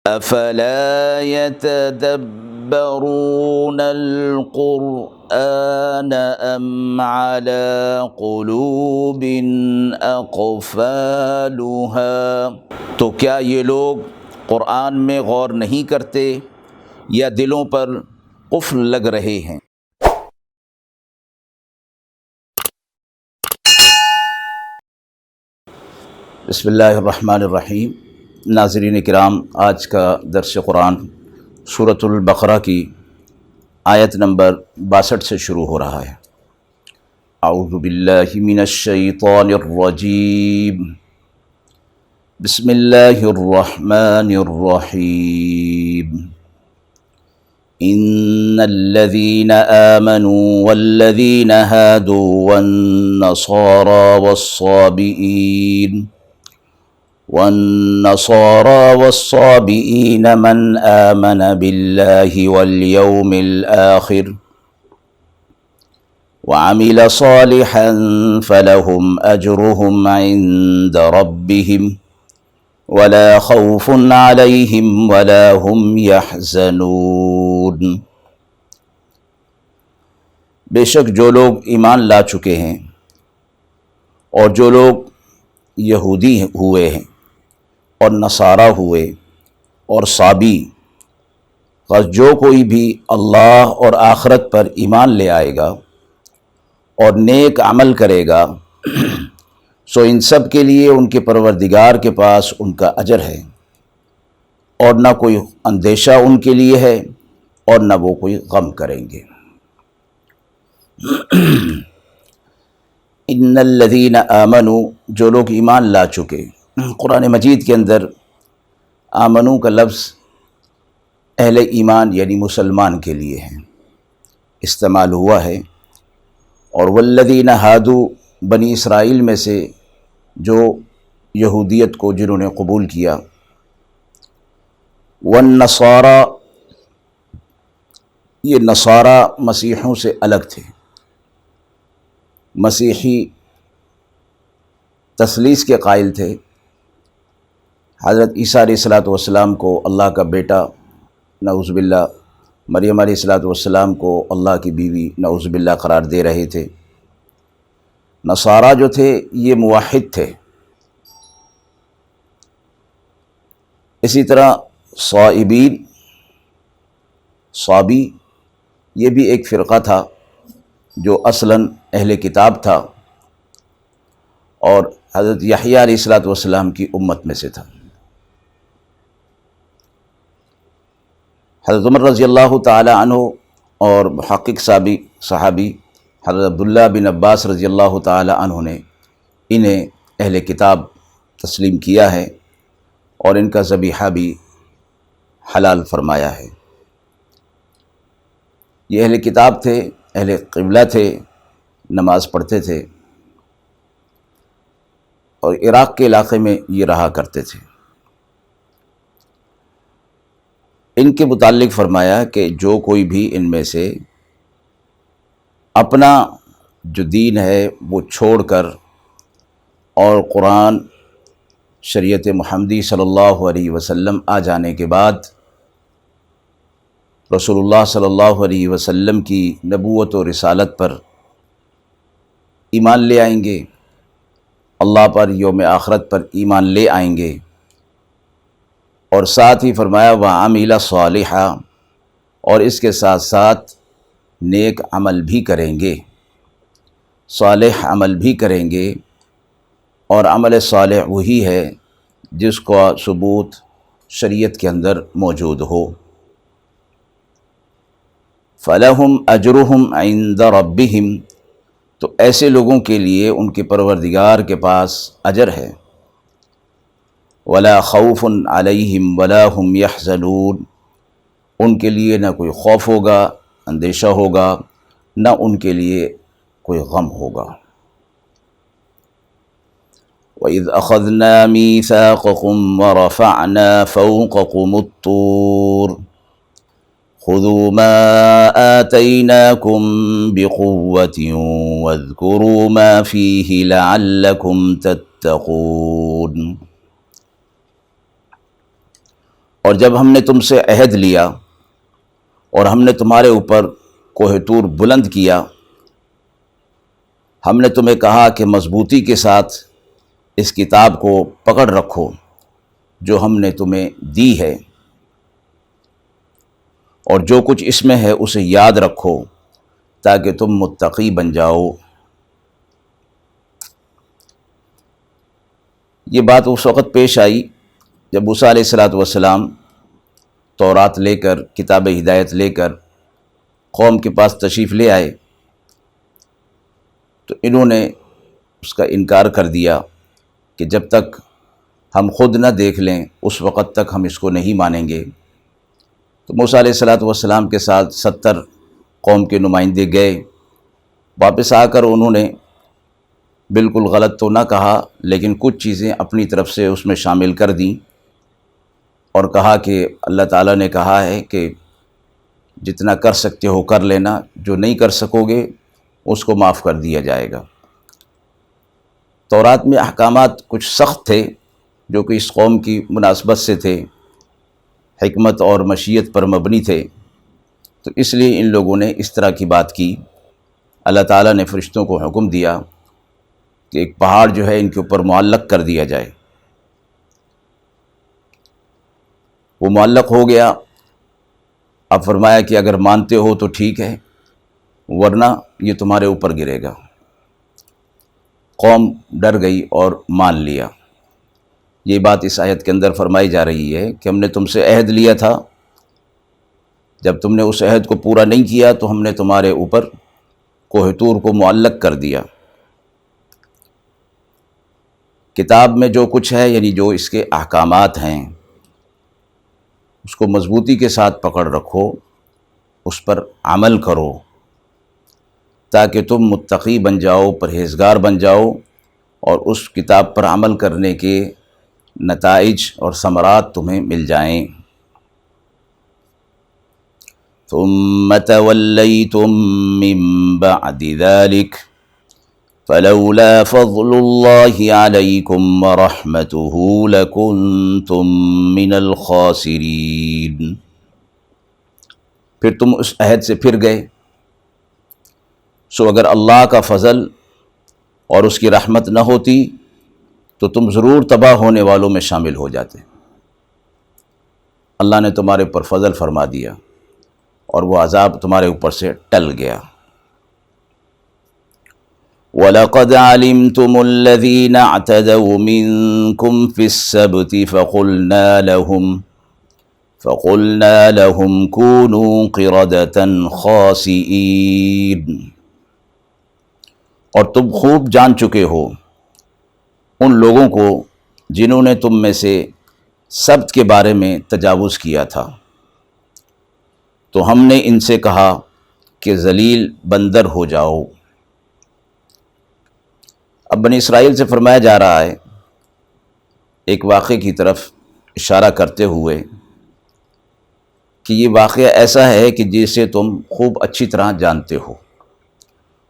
افلا يتدبرون القرآن ام على قلوب اقفالها، تو کیا یہ لوگ قرآن میں غور نہیں کرتے یا دلوں پر قفل لگ رہے ہیں؟ بسم اللہ الرحمن الرحیم۔ ناظرین کرام، آج کا درس قرآن سورۃ البقرہ کی آیت نمبر 62 سے شروع ہو رہا ہے۔ اعوذ باللہ من الشیطان الرجیم، بسم اللہ الرحمن الرحیم۔ ان الذین آمنوا والذین هادوا والنصارى والصابئين من آمن بالله واليوم الآخر وعمل صالحا فلهم أجرهم عند ربهم ولا خوف عليهم ولا هم يحزنون۔ بے شک جو لوگ ایمان لا چکے ہیں اور جو لوگ یہودی ہوئے ہیں اور نصارہ ہوئے اور صابی، بس جو کوئی بھی اللہ اور آخرت پر ایمان لے آئے گا اور نیک عمل کرے گا، سو ان سب کے لیے ان کے پروردگار کے پاس ان کا اجر ہے، اور نہ کوئی اندیشہ ان کے لیے ہے اور نہ وہ کوئی غم کریں گے۔ ان الذین آمنوا، جو لوگ ایمان لا چکے۔ قرآن مجید کے اندر آمنو کا لفظ اہل ایمان یعنی مسلمان کے لیے ہے استعمال ہوا ہے، اور والذین ہادو بنی اسرائیل میں سے جو یہودیت کو جنہوں نے قبول کیا، والنصارى، یہ نصارہ مسیحوں سے الگ تھے، مسیحی تثلیث کے قائل تھے، حضرت عیسیٰ علیہ السلام کو اللہ کا بیٹا نعوذ باللہ، مریم علیہ السلام کو اللہ کی بیوی نعوذ باللہ قرار دے رہے تھے۔ نصارہ جو تھے یہ موحد تھے۔ اسی طرح صابی یہ بھی ایک فرقہ تھا جو اصلاً اہل کتاب تھا اور حضرت یحییٰ علیہ السلام کی امت میں سے تھا۔ حضرت عمر رضی اللہ تعالی عنہ اور محقق صحابی حضرت عبداللہ بن عباس رضی اللہ تعالی عنہ نے انہیں اہل کتاب تسلیم کیا ہے اور ان کا ذبیحہ بھی حلال فرمایا ہے۔ یہ اہل کتاب تھے، اہل قبلہ تھے، نماز پڑھتے تھے اور عراق کے علاقے میں یہ رہا کرتے تھے۔ ان کے متعلق فرمایا کہ جو کوئی بھی ان میں سے اپنا جو دین ہے وہ چھوڑ کر اور قرآن شریعت محمدی صلی اللہ علیہ وسلم آ جانے کے بعد رسول اللہ صلی اللہ علیہ وسلم کی نبوت و رسالت پر ایمان لے آئیں گے، اللہ پر، یوم آخرت پر ایمان لے آئیں گے، اور ساتھ ہی فرمایا وَعَمِلَ صَالِحًا، اور اس کے ساتھ ساتھ نیک عمل بھی کریں گے، صالح عمل بھی کریں گے، اور عمل صالح وہی ہے جس کا ثبوت شریعت کے اندر موجود ہو۔ فَلَهُمْ أَجْرُهُمْ عِنْدَ رَبِّهِمْ، تو ایسے لوگوں کے لیے ان کے پروردگار کے پاس اجر ہے۔ وَلَا خَوْفٌ عَلَيْهِمْ وَلَا هُمْ يَحْزَنُونَ، ان کے لیے نہ کوئی خوف ہوگا، اندیشہ ہوگا، نہ ان کے لیے کوئی غم ہوگا۔ وَإِذْ أَخَذْنَا مِيثَاقَكُمْ وَرَفَعْنَا فَوْقَكُمُ الطُّورَ خُذُوا مَا آتَيْنَاكُمْ بِقُوَّةٍ وَاذْكُرُوا مَا فِيهِ لَعَلَّكُمْ تَتَّقُونَ۔ اور جب ہم نے تم سے عہد لیا اور ہم نے تمہارے اوپر کوہ طور بلند کیا، ہم نے تمہیں کہا کہ مضبوطی کے ساتھ اس کتاب کو پکڑ رکھو جو ہم نے تمہیں دی ہے، اور جو کچھ اس میں ہے اسے یاد رکھو تاکہ تم متقی بن جاؤ۔ یہ بات اس وقت پیش آئی جب موسیٰ علیہ السلام تورات لے کر، کتاب ہدایت لے کر قوم کے پاس تشریف لے آئے، تو انہوں نے اس کا انکار کر دیا کہ جب تک ہم خود نہ دیکھ لیں اس وقت تک ہم اس کو نہیں مانیں گے۔ تو موسیٰ علیہ السلام کے ساتھ 70 قوم کے نمائندے گئے، واپس آ کر انہوں نے بالکل غلط تو نہ کہا، لیکن کچھ چیزیں اپنی طرف سے اس میں شامل کر دیں اور کہا کہ اللہ تعالیٰ نے کہا ہے کہ جتنا کر سکتے ہو کر لینا، جو نہیں کر سکو گے اس کو معاف کر دیا جائے گا۔ تورات میں احکامات کچھ سخت تھے جو کہ اس قوم کی مناسبت سے تھے، حکمت اور مشیت پر مبنی تھے، تو اس لیے ان لوگوں نے اس طرح کی بات کی۔ اللہ تعالیٰ نے فرشتوں کو حکم دیا کہ ایک پہاڑ جو ہے ان کے اوپر معلق کر دیا جائے۔ وہ معلق ہو گیا۔ اب فرمایا کہ اگر مانتے ہو تو ٹھیک ہے، ورنہ یہ تمہارے اوپر گرے گا۔ قوم ڈر گئی اور مان لیا۔ یہ بات اس آیت کے اندر فرمائی جا رہی ہے کہ ہم نے تم سے عہد لیا تھا، جب تم نے اس عہد کو پورا نہیں کیا تو ہم نے تمہارے اوپر کوہ طور کو معلق کر دیا۔ کتاب میں جو کچھ ہے، یعنی جو اس کے احکامات ہیں، اس کو مضبوطی کے ساتھ پکڑ رکھو، اس پر عمل کرو تاکہ تم متقی بن جاؤ، پرہیزگار بن جاؤ، اور اس کتاب پر عمل کرنے کے نتائج اور ثمرات تمہیں مل جائیں۔ ثم تولیتم من بعد ذلک فلولا فضل اللہ علیکم ورحمتہ لکنتم من الخاسرین۔ پھر تم اس عہد سے پھر گئے، سو اگر اللہ کا فضل اور اس کی رحمت نہ ہوتی تو تم ضرور تباہ ہونے والوں میں شامل ہو جاتے۔ اللہ نے تمہارے اوپر فضل فرما دیا اور وہ عذاب تمہارے اوپر سے ٹل گیا۔ وَلَقَدْ عَلِمْتُمُ الَّذِينَ اعْتَدَوْا مِنْكُمْ فِي السَّبْتِ فَقُلْنَا لَهُمْ كُونُوا قِرَدَةً خَاسِئِينَ۔ اور تم خوب جان چکے ہو ان لوگوں کو جنہوں نے تم میں سے سبت کے بارے میں تجاوز کیا تھا، تو ہم نے ان سے کہا کہ ذلیل بندر ہو جاؤ۔ اب بنی اسرائیل سے فرمایا جا رہا ہے ایک واقعے کی طرف اشارہ کرتے ہوئے کہ یہ واقعہ ایسا ہے کہ جسے تم خوب اچھی طرح جانتے ہو،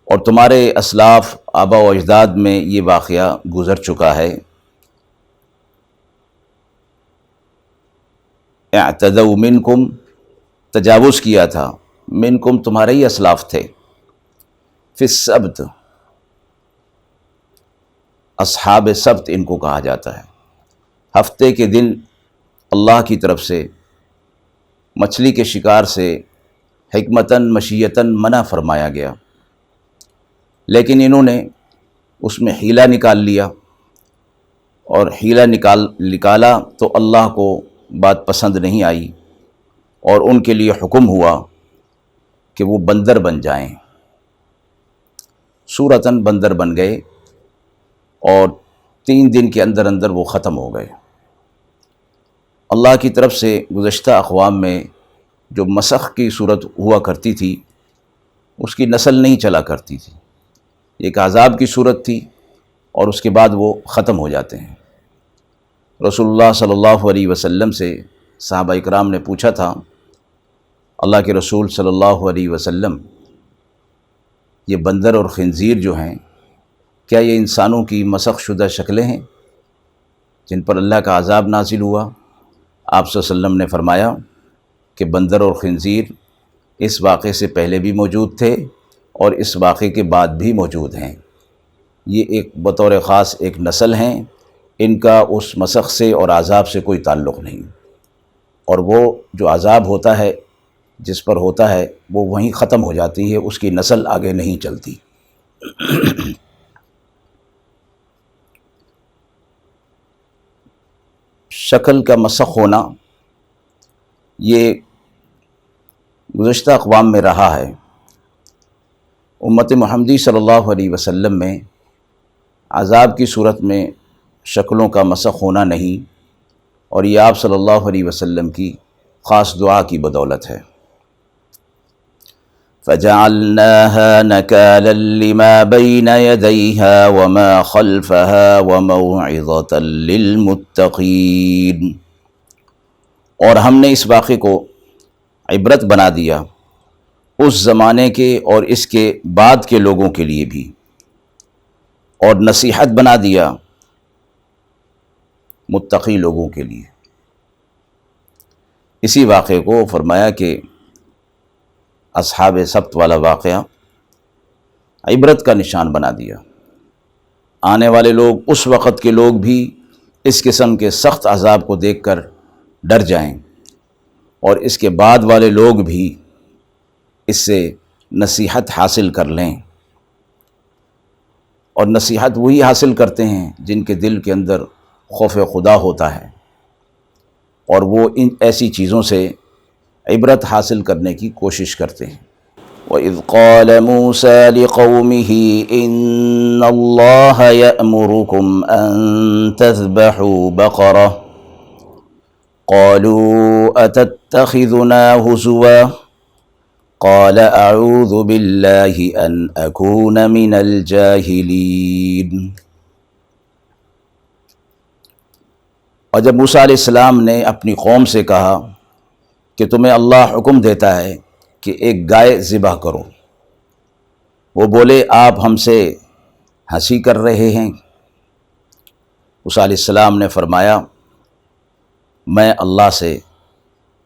اور تمہارے اسلاف آبا و اجداد میں یہ واقعہ گزر چکا ہے۔ اعتدوا منکم، تجاوز کیا تھا، منکم تمہارے ہی اسلاف تھے، فی السبت، اصحاب سبت ان کو کہا جاتا ہے۔ ہفتے کے دن اللہ کی طرف سے مچھلی کے شکار سے حکمتاً مشیتاً منع فرمایا گیا، لیکن انہوں نے اس میں حیلہ نکال لیا، اور حیلہ نکالا تو اللہ کو بات پسند نہیں آئی، اور ان کے لیے حکم ہوا کہ وہ بندر بن جائیں۔ صورتاً بندر بن گئے، اور 3 دن کے اندر اندر وہ ختم ہو گئے۔ اللہ کی طرف سے گزشتہ اقوام میں جو مسخ کی صورت ہوا کرتی تھی، اس کی نسل نہیں چلا کرتی تھی، ایک عذاب کی صورت تھی، اور اس کے بعد وہ ختم ہو جاتے ہیں۔ رسول اللہ صلی اللہ علیہ وسلم سے صحابہ اکرام نے پوچھا تھا، اللہ کے رسول صلی اللہ علیہ وسلم، یہ بندر اور خنزیر جو ہیں، کیا یہ انسانوں کی مسخ شدہ شکلیں ہیں جن پر اللہ کا عذاب نازل ہوا؟ آپ صلی اللہ علیہ وسلم نے فرمایا کہ بندر اور خنزیر اس واقعے سے پہلے بھی موجود تھے اور اس واقعے کے بعد بھی موجود ہیں۔ یہ ایک بطور خاص ایک نسل ہیں، ان کا اس مسخ سے اور عذاب سے کوئی تعلق نہیں، اور وہ جو عذاب ہوتا ہے جس پر ہوتا ہے وہ وہیں ختم ہو جاتی ہے، اس کی نسل آگے نہیں چلتی۔ شکل کا مسخ ہونا یہ گزشتہ اقوام میں رہا ہے۔ امت محمدی صلی اللہ علیہ وسلم میں عذاب کی صورت میں شکلوں کا مسخ ہونا نہیں، اور یہ آپ صلی اللہ علیہ وسلم کی خاص دعا کی بدولت ہے۔ فَجَعَلْنَاهَا نَكَالًا لِمَا بَيْنَ يَدَيْهَا وَمَا خَلْفَهَا وَمَوْعِظَةً لِلْمُتَّقِينَ، اور ہم نے اس واقعے کو عبرت بنا دیا اس زمانے کے اور اس کے بعد کے لوگوں کے لیے بھی، اور نصیحت بنا دیا متقی لوگوں کے لیے۔ اسی واقعے کو فرمایا کہ اصحاب سبت والا واقعہ عبرت کا نشان بنا دیا، آنے والے لوگ اس وقت کے لوگ بھی اس قسم کے سخت عذاب کو دیکھ کر ڈر جائیں، اور اس کے بعد والے لوگ بھی اس سے نصیحت حاصل کر لیں، اور نصیحت وہی حاصل کرتے ہیں جن کے دل کے اندر خوف خدا ہوتا ہے، اور وہ ان ایسی چیزوں سے عبرت حاصل کرنے کی کوشش کرتے ہیں۔ وَإِذْ قَالَ مُوسَىٰ لِقَوْمِهِ إِنَّ اللَّهَ يَأْمُرُكُمْ أَن تَذْبَحُوا بَقَرَةً قَالُوا أَتَتَّخِذُنَا هُزُوًا قَالَ أَعُوذُ بِاللَّهِ أَنْ أَكُونَ مِنَ الْجَاهِلِينَ۔ اور جب موسیٰ علیہ السلام نے اپنی قوم سے کہا کہ تمہیں اللہ حکم دیتا ہے کہ ایک گائے ذبح کرو، وہ بولے آپ ہم سے ہنسی کر رہے ہیں۔ موسیٰ علیہ السلام نے فرمایا میں اللہ سے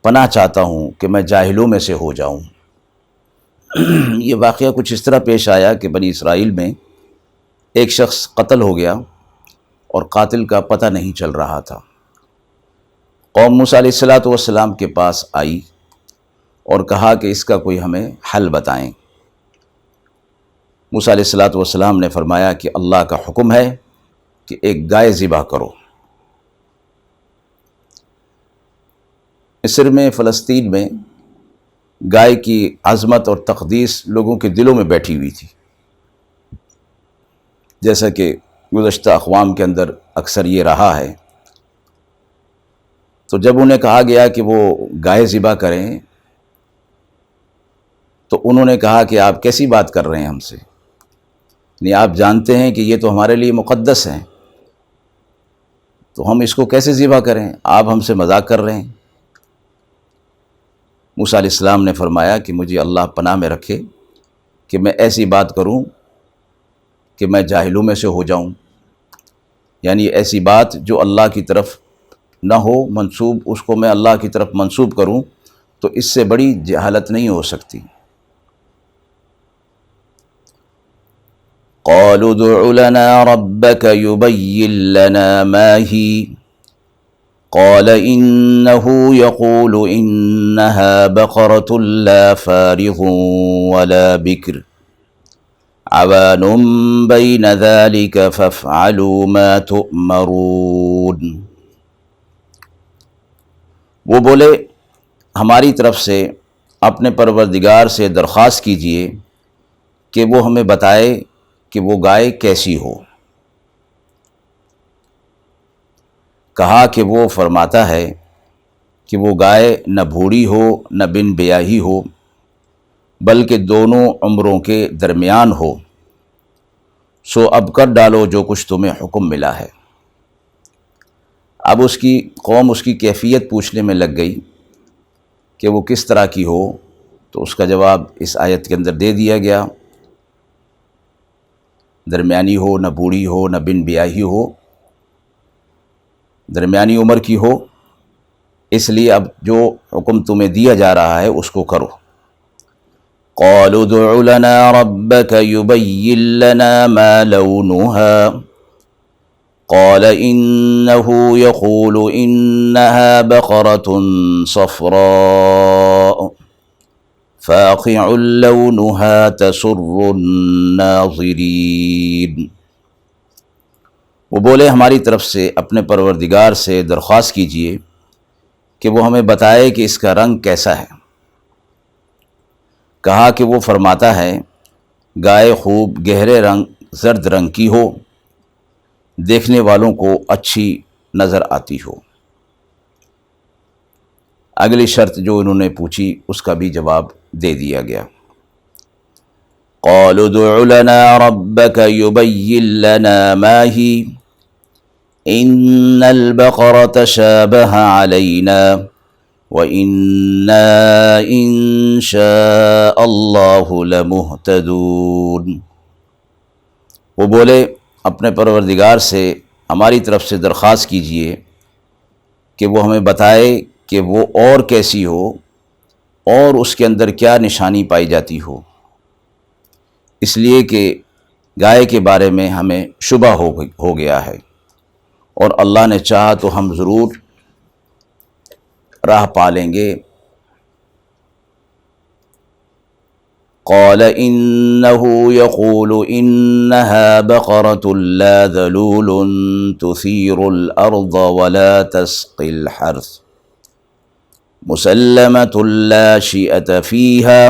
پناہ چاہتا ہوں کہ میں جاہلوں میں سے ہو جاؤں۔ یہ واقعہ کچھ اس طرح پیش آیا کہ بنی اسرائیل میں ایک شخص قتل ہو گیا اور قاتل کا پتہ نہیں چل رہا تھا۔ قوم موسیٰ علیہ السلام کے پاس آئی اور کہا کہ اس کا کوئی ہمیں حل بتائیں۔ موسیٰ علیہ السلام نے فرمایا کہ اللہ کا حکم ہے کہ ایک گائے ذبح کرو۔ مصر میں، فلسطین میں گائے کی عظمت اور تقدیس لوگوں کے دلوں میں بیٹھی ہوئی تھی، جیسا کہ گزشتہ اقوام کے اندر اکثر یہ رہا ہے۔ تو جب انہیں کہا گیا کہ وہ گائے ذبح کریں تو انہوں نے کہا کہ آپ کیسی بات کر رہے ہیں ہم سے، یعنی آپ جانتے ہیں کہ یہ تو ہمارے لیے مقدس ہیں، تو ہم اس کو کیسے ذبح کریں، آپ ہم سے مذاق کر رہے ہیں۔ موسیٰ علیہ السلام نے فرمایا کہ مجھے اللہ پناہ میں رکھے کہ میں ایسی بات کروں کہ میں جاہلوں میں سے ہو جاؤں، یعنی ایسی بات جو اللہ کی طرف نہ ہو منسوب، اس کو میں اللہ کی طرف منسوب کروں تو اس سے بڑی جہالت نہیں ہو سکتی۔ قالوا ادع لنا ربك يبين لنا ما هي قال إنه يقول إنها بقرة لا فارغ ولا بكر عوان بين ذلك فافعلوا ما تؤمرون۔ وہ بولے ہماری طرف سے اپنے پروردگار سے درخواست کیجئے کہ وہ ہمیں بتائے کہ وہ گائے کیسی ہو۔ کہا کہ وہ فرماتا ہے کہ وہ گائے نہ بھوڑی ہو نہ بن بیاہی ہو، بلکہ دونوں عمروں کے درمیان ہو، سو اب کر ڈالو جو کچھ تمہیں حکم ملا ہے۔ اب اس کی قوم اس کی کیفیت پوچھنے میں لگ گئی کہ وہ کس طرح کی ہو، تو اس کا جواب اس آیت کے اندر دے دیا گیا، درمیانی ہو، نہ بوڑھی ہو نہ بن بیاہی ہو، درمیانی عمر کی ہو، اس لیے اب جو حکم تمہیں دیا جا رہا ہے اس کو کرو۔ قالوا ادع لنا ربك يبين لنا ما لونها قال إنه يقول إنها بقرة صفراء فاقع لونها تسر الناظرین۔ وہ بولے ہماری طرف سے اپنے پروردگار سے درخواست کیجئے کہ وہ ہمیں بتائے کہ اس کا رنگ کیسا ہے۔ کہا کہ وہ فرماتا ہے گائے خوب گہرے رنگ زرد رنگ کی ہو، دیکھنے والوں کو اچھی نظر آتی ہو۔ اگلی شرط جو انہوں نے پوچھی اس کا بھی جواب دے دیا گیا۔ قالوا ادع لنا ربك يبين لنا ما هي إن البقرة شابه علينا وَإِنَّا إِن شَاءَ اللَّهُ لَمُهْتَدُونَ۔ وہ بولے اپنے پروردگار سے ہماری طرف سے درخواست کیجئے کہ وہ ہمیں بتائے کہ وہ اور کیسی ہو اور اس کے اندر کیا نشانی پائی جاتی ہو، اس لیے کہ گائے کے بارے میں ہمیں شبہ ہو گیا ہے، اور اللہ نے چاہا تو ہم ضرور راہ پالیں گے۔ قال إنه يقول إنها بقرة لا ذلول تثير الأرض ولا تسقي الحرث مسلمة لا شيئة فيها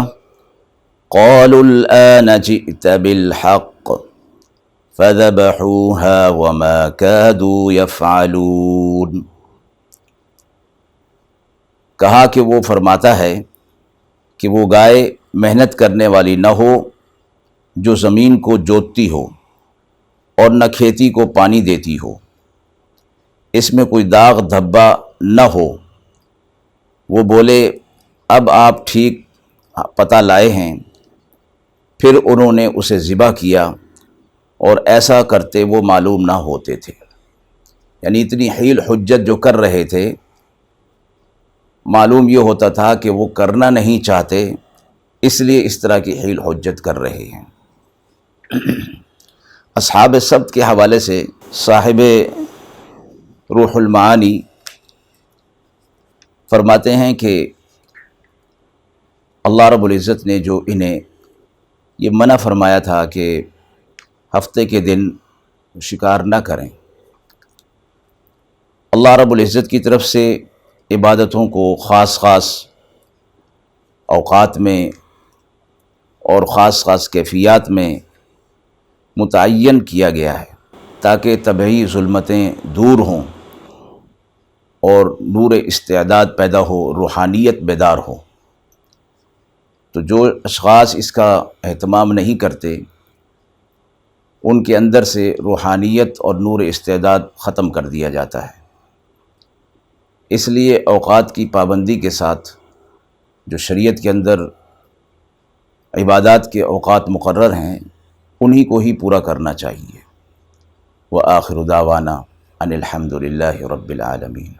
قالوا الآن جئت بالحق فذبحوها وما كادوا يفعلون۔ کہا کہ وہ فرماتا ہے کہ وہ گائے محنت کرنے والی نہ ہو، جو زمین کو جوتتی ہو اور نہ کھیتی کو پانی دیتی ہو، اس میں کوئی داغ دھبا نہ ہو۔ وہ بولے اب آپ ٹھیک پتہ لائے ہیں۔ پھر انہوں نے اسے ذبح کیا، اور ایسا کرتے وہ معلوم نہ ہوتے تھے، یعنی اتنی حیل حجت جو کر رہے تھے، معلوم یہ ہوتا تھا کہ وہ کرنا نہیں چاہتے، اس لیے اس طرح کی حیل حجت کر رہے ہیں۔ اصحاب سبت کے حوالے سے صاحب روح المعانی فرماتے ہیں کہ اللہ رب العزت نے جو انہیں یہ منع فرمایا تھا کہ ہفتے کے دن شکار نہ کریں، اللہ رب العزت کی طرف سے عبادتوں کو خاص اوقات میں اور خاص کیفیات میں متعین کیا گیا ہے، تاکہ طبعی ظلمتیں دور ہوں اور نور استعداد پیدا ہو، روحانیت بیدار ہو۔ تو جو اشخاص اس کا اہتمام نہیں کرتے، ان کے اندر سے روحانیت اور نور استعداد ختم کر دیا جاتا ہے۔ اس لیے اوقات کی پابندی کے ساتھ جو شریعت کے اندر عبادات کے اوقات مقرر ہیں، انہی کو ہی پورا کرنا چاہیے۔ وآخر دعوانا ان الحمد للہ رب العالمین۔